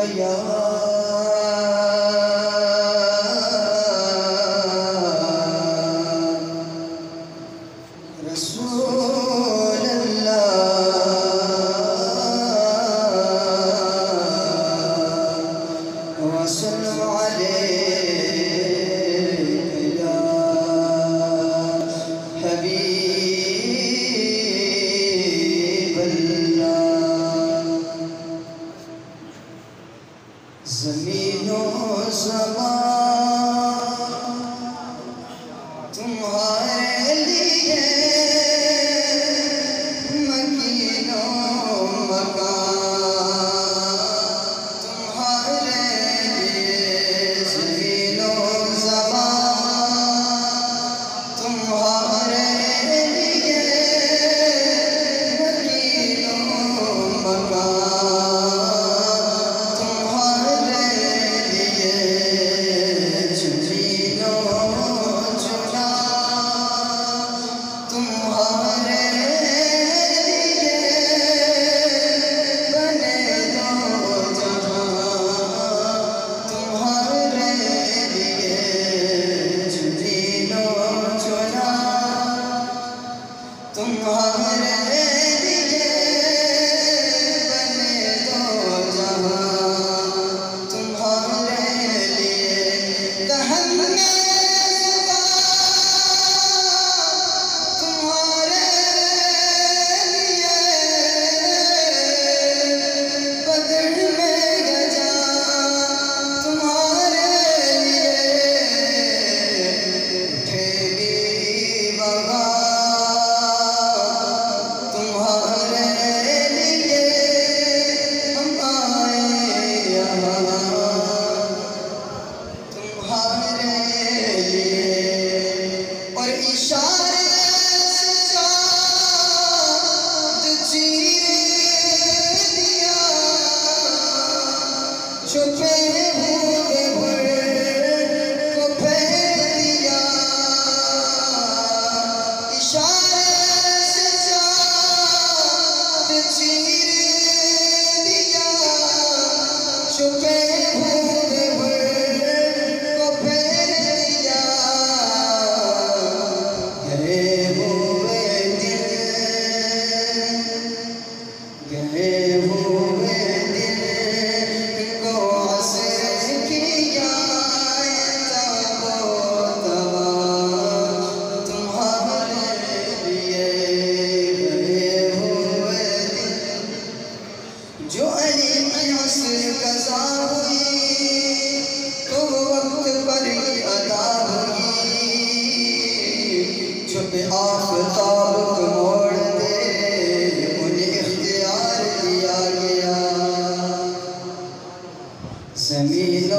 या रसूल अल्लाह वसल्लु अलैहि या हबीब अल्लाह। ज़मीनो ज़मान तुम्हारे लिए मकीनो मकान तुम्हारे लिए। ज़मीनो ज़मान तुम्हारे लिए मकीनो मकान तुम्हारे लिए। चुनीनो चुना तुम्हारे लिए बने दो जहां तुम्हारे लिए। चुनीनो चुना तुम्हारे लिए बने दो जहां तुम्हारे लिए। कहने तुम्हारे लिए बदर में गजा तुम्हारे लिए। उठेगी बगार तुम्हारे लिए। हम आए यहाँ तुम्हारे लिए। और इशारे से चाँद चीर दिया छुपे हुए भर को फेर दिया। इशारे से चाँद चीर दिया छुपे हुए भर को फेर दिया। गए हुए दिन को असर किया तबो तबा तुम्हारे लिए। गए हुए दिन जो अली की असर कज़ा हुई तो वक्त पर ही अदा हुई। छुपे आफ़ताब को मोड़ दे उन्हें इख्तियार दिया गया। ज़मीन